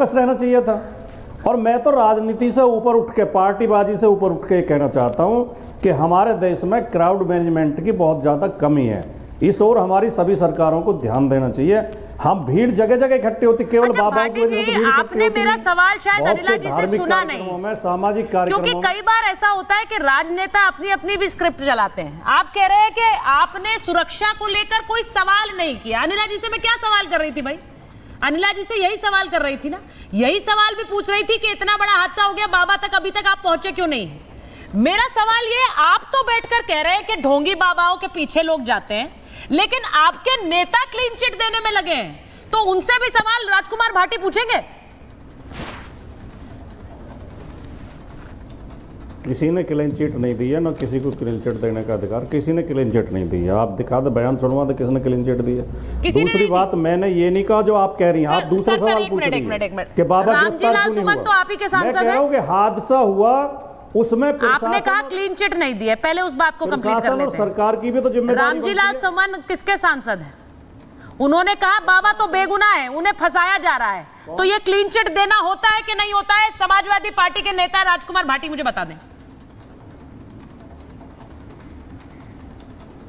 बस रहना चाहिए था। और मैं तो राजनीति से ऊपर उठ के, पार्टीबाजी से ऊपर उठ के कहना चाहता हूं कि हमारे देश में क्राउड मैनेजमेंट की बहुत ज़्यादा कमी है। इस ओर हमारी सभी सरकारों को ध्यान देना चाहिए। हम भीड़ जगह जगह इकट्ठी होती, केवल अच्छा, बाबा भाटी जी, आपने मेरा सवाल शायद अनिला जी से सुना नहीं, सामाजिक कार्यक्रमों, क्योंकि कई बार ऐसा होता है कि राजनेता अपनी अपनी भी स्क्रिप्ट चलाते हैं। आप कह रहे हैं कि आपने सुरक्षा को लेकर कोई सवाल नहीं किया। अनिला जी से मैं क्या सवाल कर रही थी भाई? अनिला जी से यही सवाल कर रही थी ना, यही सवाल भी पूछ रही थी कि इतना बड़ा हादसा हो गया, बाबा तक अभी तक आप पहुंचे क्यों नहीं? मेरा सवाल ये, आप तो बैठकर कह रहे हैं कि ढोंगी बाबाओं के पीछे लोग जाते हैं, लेकिन आपके नेता क्लीन चिट देने में लगे हैं, तो उनसे भी सवाल राजकुमार भाटी पूछेंगे? किसी ने क्लीन चिट नहीं दी है, ना किसी को क्लीन चिट देने का अधिकार, किसी ने क्लीन चिट नहीं दी है। आप दिखा दो, बयान सुनवा दो, किसने क्लीन चिट दी है। दूसरी बात, मैंने ये नहीं कहा जो आप कह रही हैं। आप दूसरा सवाल पूछ रही हैं कि बाबा रामजीलाल सुमन तो आप ही के सांसद हैं। मैं कह रहा हूं कि हादसा हुआ, उसमें आपने कहा क्लीन चिट नहीं दी है, पहले उस बात को कंप्लीट कर लेते हैं। सरकार की भी तो जिम्मेदारी। रामजीलाल सुमन किसके सांसद हैं? उन्होंने कहा बाबा तो बेगुनाह है, उन्हें फंसाया जा रहा है। तो ये क्लीन चिट देना होता है कि नहीं होता है? समाजवादी पार्टी के नेता राजकुमार भाटी मुझे बता दें।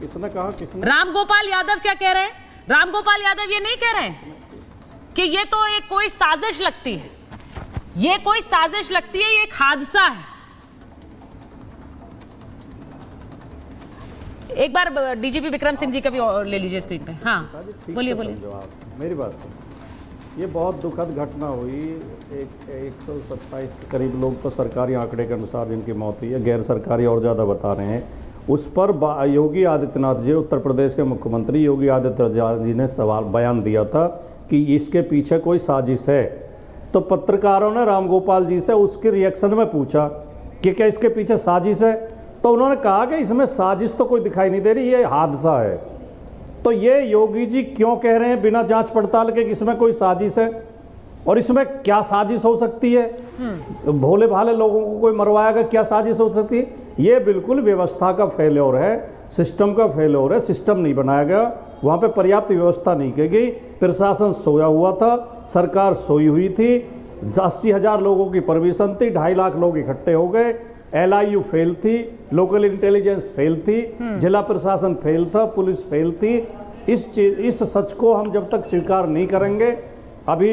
किसने कहा? किसने? रामगोपाल यादव क्या कह रहे हैं? रामगोपाल यादव ये नहीं कह रहे हैं कि ये तो एक कोई साजिश लगती है, ये कोई साजिश लगती है, ये एक हादसा है। एक बार डीजीपी विक्रम सिंह जी का भी ले लीजिए स्क्रीन पे। हाँ बोलिए बोलिए। मेरी बात सुन, ये बहुत दुखद घटना हुई। 127 के करीब लोग तो सरकारी आंकड़े के अनुसार जिनकी मौत हुई है, गैर सरकारी और ज़्यादा बता रहे हैं। उस पर योगी आदित्यनाथ जी, उत्तर प्रदेश के मुख्यमंत्री योगी आदित्यनाथ जी ने बयान दिया था कि इसके पीछे कोई साजिश है। तो पत्रकारों ने रामगोपाल जी से उसके रिएक्शन में पूछा कि क्या इसके पीछे साजिश है, तो उन्होंने कहा कि इसमें साजिश तो कोई दिखाई नहीं दे रही, ये हादसा है। तो ये योगी जी क्यों कह रहे हैं बिना जांच पड़ताल के कि इसमें कोई साजिश है? और इसमें क्या साजिश हो सकती है? तो भोले भाले लोगों को कोई मरवाएगा, क्या साजिश हो सकती है? ये बिल्कुल व्यवस्था का फेल्योर है, सिस्टम का फेल्योर है। सिस्टम नहीं बनाया गया, वहाँ पे पर्याप्त व्यवस्था नहीं की गई, प्रशासन सोया हुआ था, सरकार सोई हुई थी, 80,000 लोगों की परमिशन थी, 2.5 लाख लोग इकट्ठे हो गए, LIU फेल थी, लोकल इंटेलिजेंस फेल थी, जिला प्रशासन फेल था, पुलिस फेल थी। इस सच को हम जब तक स्वीकार नहीं करेंगे, अभी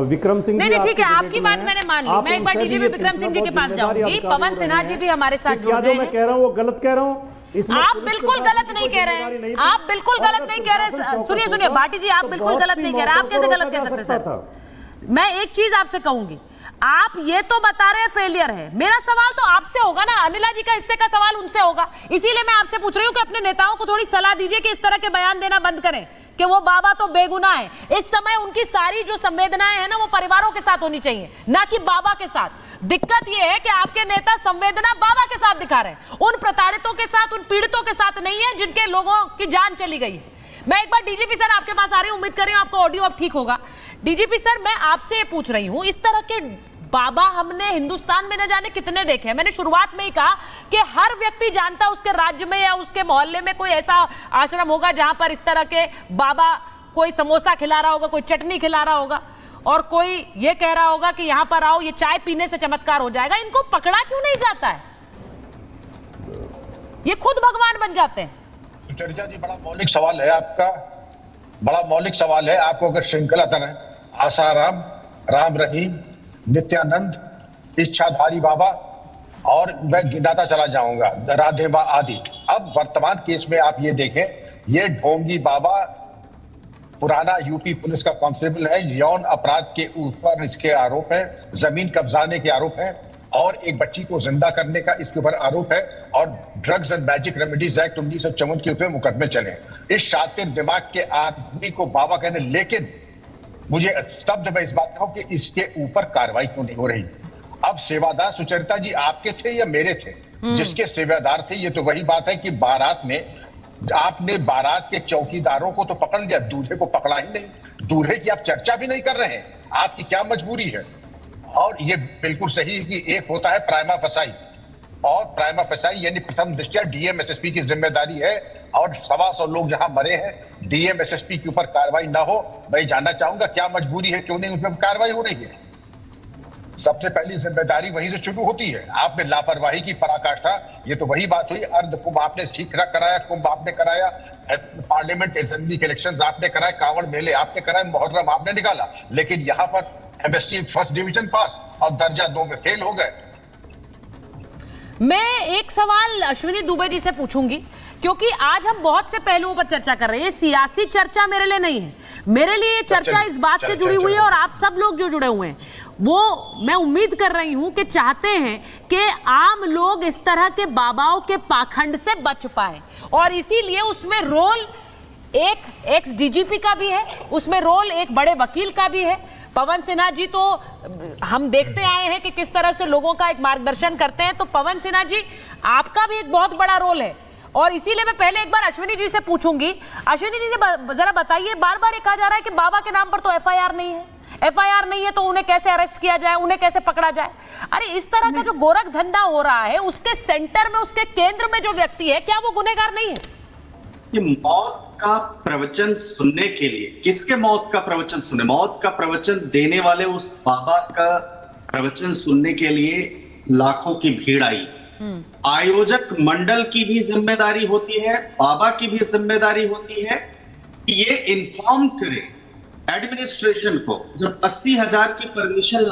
विक्रम सिंह नहीं, ठीक है, आपकी बात मैंने मान ली। मैं एक बार डीजीपी विक्रम सिंह जी के पास जाऊंगी। पवन सिन्हा जी भी हमारे साथ जुड़ गए हैं। मैं कह रहा हूँ वो गलत कह रहा हूँ? आप बिल्कुल गलत नहीं कह रहे हैं, आप बिल्कुल गलत नहीं कह रहे। सुनिए सुनिए भाटी जी, आप बिल्कुल गलत नहीं कह रहे। आप कैसे गलत कह सकते सर? मैं एक चीज आपसे कहूंगी, आप ये तो बता रहे हैं फेलियर है, मेरा सवाल तो आपसे होगा ना। अनिला जी का हिस्से का सवाल उनसे होगा, इसीलिए मैं आपसे पूछ रही हूँ कि अपने नेताओं को थोड़ी सलाह दीजिए कि इस तरह के बयान देना बंद करें कि वो बाबा तो बेगुनाह है। इस समय उनकी सारी जो संवेदनाएं हैं ना, वो परिवारों के साथ होनी चाहिए, ना कि बाबा के साथ। दिक्कत ये है कि आपके नेता संवेदना बाबा के साथ दिखा रहे हैं, उन प्रताड़ितों के साथ, उन पीड़ितों के साथ नहीं है जिनके लोगों की जान चली गई है। मैं एक बार डीजीपी सर आपके पास आ रही हूं, उम्मीद कर रही हूं आपका ऑडियो अब ठीक होगा। डीजीपी सर, मैं आपसे ये पूछ रही हूं, इस तरह के बाबा हमने हिंदुस्तान में न जाने कितने देखे हैं। मैंने शुरुआत में ही कहा कि हर व्यक्ति जानता उसके राज्य में या उसके मोहल्ले में कोई ऐसा आश्रम होगा जहां पर इस तरह के बाबा कोई समोसा खिला रहा होगा, कोई चटनी खिला रहा होगा, और कोई ये कह रहा होगा कि यहां पर आओ, ये चाय पीने से चमत्कार हो जाएगा। इनको पकड़ा क्यों नहीं जाता है? ये खुद भगवान बन जाते हैं। चर्चा जी, बड़ा मौलिक सवाल है आपका, बड़ा मौलिक सवाल है। आपको अगर श्रृंखला तरह आसाराम, राम रहीम, नित्यानंद, इच्छाधारी बाबा, और मैं गिनाता चला जाऊंगा, राधे मां आदि। अब वर्तमान केस में आप ये देखें, ये ढोंगी बाबा पुराना यूपी पुलिस का कांस्टेबल है, यौन अपराध के ऊपर इसके आरोप है, जमीन कब्जाने के आरोप है, और एक बच्ची को जिंदा करने का इसके ऊपर आरोप है, और drugs and magic remedies act 1954 के ऊपर मुकदमे चले। इस शातिर दिमाग के आदमी को बाबा कहने, लेकिन मुझे स्तब्ध मैं इस बात कहूं कि इसके ऊपर कार्रवाई क्यों नहीं हो रही। अब सेवादार सुचरिता जी आपके थे या मेरे थे? जिसके सेवादार थे, ये तो वही बात है कि बारात में आपने बारात के चौकीदारों को तो पकड़ लिया, दूल्हे को पकड़ा ही नहीं। दूल्हे की आप चर्चा भी नहीं कर रहे हैं, आपकी क्या मजबूरी है? और ये बिल्कुल सही है कि एक होता है प्राइमा फसाई, और प्राइमा फसाई यानी प्रथम दृष्टया डीएम एसएसपी की जिम्मेदारी है, और 125 लोग जहां मरे हैं, डीएम एसएसपी के ऊपर कार्रवाई ना हो। मैं जानना चाहूंगा क्या मजबूरी है, क्यों नहीं उन पर कार्रवाई हो रही है? सबसे पहली जिम्मेदारी वहीं से शुरू होती है। आपने लापरवाही की पराकाष्ठा, ये तो वही बात हुई। अर्ध कुंभ आपने ठीक कराया, कुंभ आपने कराया, पार्लियामेंट असेंबली के इलेक्शंस आपने कराए, कांवड़ मेले आपने कराए, मुहर्रम आपने निकाला, लेकिन यहां पर एमएससी फर्स्ट डिवीजन पास और दर्जा 2 में फेल हो गए। मैं एक सवाल अश्विनी दुबे जी से पूछूंगी, क्योंकि आज हम बहुत से पहलुओं पर चर्चा कर रहे हैं। सियासी चर्चा मेरे लिए नहीं है, मेरे लिए ये चर्चा इस बात से जुड़ी हुई है, और आप सब लोग जो जुड़े हुए हैं वो मैं उम्मीद कर रही हूं कि चाहते हैं कि आम लोग इस तरह के बाबाओं के पाखंड से बच पाए, और इसीलिए उसमें रोल एक एक्स डीजीपी का भी है, उसमें रोल एक बड़े वकील का भी है। पवन सिन्हा जी तो हम देखते आए हैं कि किस तरह से लोगों का एक मार्गदर्शन करते हैं, तो पवन सिन्हा जी आपका भी एक बहुत बड़ा रोल है, और इसीलिए मैं पहले एक बार अश्विनी जी से पूछूंगी। अश्विनी जी से जरा बताइए, बार बार ये कहा जा रहा है कि बाबा के नाम पर तो एफआईआर नहीं है, एफआईआर नहीं है तो उन्हें कैसे अरेस्ट किया जाए, उन्हें कैसे पकड़ा जाए। अरे इस तरह का जो गोरख धंधा हो रहा है, उसके सेंटर में, उसके केंद्र में जो व्यक्ति है, क्या वो गुनहगार नहीं है? कि मौत का प्रवचन सुनने के लिए, किसके मौत का प्रवचन सुने? मौत का प्रवचन देने वाले उस बाबा का प्रवचन सुनने के लिए लाखों की भीड़ आई। आयोजक मंडल की भी जिम्मेदारी होती है, बाबा की भी जिम्मेदारी होती है कि ये इन्फॉर्म करे एडमिनिस्ट्रेशन को। जब 80,000 की परमिशन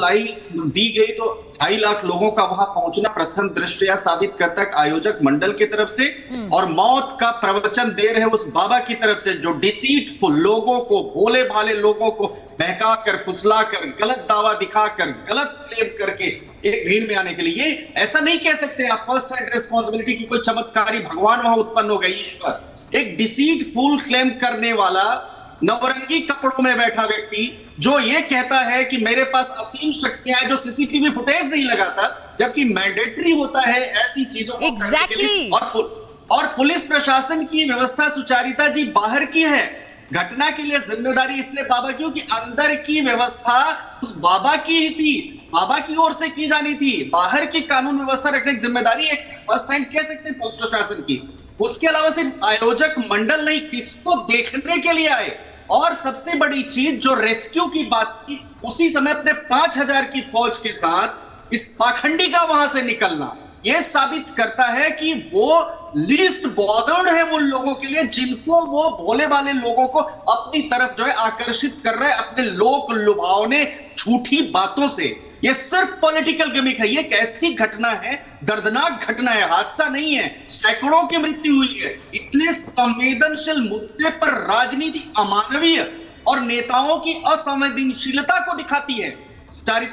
दी गई तो 2.5 लाख लोगों का वहां पहुंचना प्रथम दृष्टया साबित करता है आयोजक मंडल की तरफ से, और मौत का प्रवचन दे रहे उस बाबा की तरफ से, जो डिसीटफुल लोगों को, भोले भाले लोगों को बहकाकर, फुसलाकर, गलत दावा दिखाकर, गलत क्लेम करके एक भीड़ में आने के लिए। ये ऐसा नहीं कह सकते आप फर्स्ट हैंड रिस्पॉन्सिबिलिटी की कोई चमत्कारी भगवान वहां उत्पन्न हो गए, ईश्वर। एक डिसीटफुल क्लेम करने वाला नवरंगी कपड़ों में बैठा व्यक्ति जो ये कहता है कि मेरे पास असीम शक्तियां हैं, जो सीसीटीवी फुटेज नहीं लगाता, जबकि मैंडेटरी होता है ऐसी चीजों को Exactly. और पुलिस प्रशासन की व्यवस्था सुचारिता जी बाहर की है। घटना के लिए जिम्मेदारी इसलिए बाबा की, क्योंकि अंदर की व्यवस्था उस बाबा की ही थी, बाबा की ओर से की जानी थी। बाहर की कानून व्यवस्था रखने की जिम्मेदारी एक फर्स्ट हैंड कह सकते हैं पुलिस प्रशासन की। उसके अलावा सिर्फ आयोजक मंडल नहीं, किसको देखने के लिए आए। और सबसे बड़ी चीज जो रेस्क्यू की बात की, उसी समय अपने 5,000 की फौज के साथ इस पाखंडी का वहां से निकलना, यह साबित करता है कि वो लीस्ट बॉदर्ड है उन लोगों के लिए जिनको वो भोले वाले लोगों को अपनी तरफ जो है आकर्षित कर रहे हैं अपने लोक लुभावने झूठी बातों से। ये सिर्फ पॉलिटिकल गिमिक है। ये एक ऐसी घटना है, दर्दनाक घटना है, हादसा नहीं है, सैकड़ों की मृत्यु हुई है। इतने संवेदनशील मुद्दे पर राजनीति अमानवीय और नेताओं की असंवेदनशीलता को दिखाती है। सुचारिता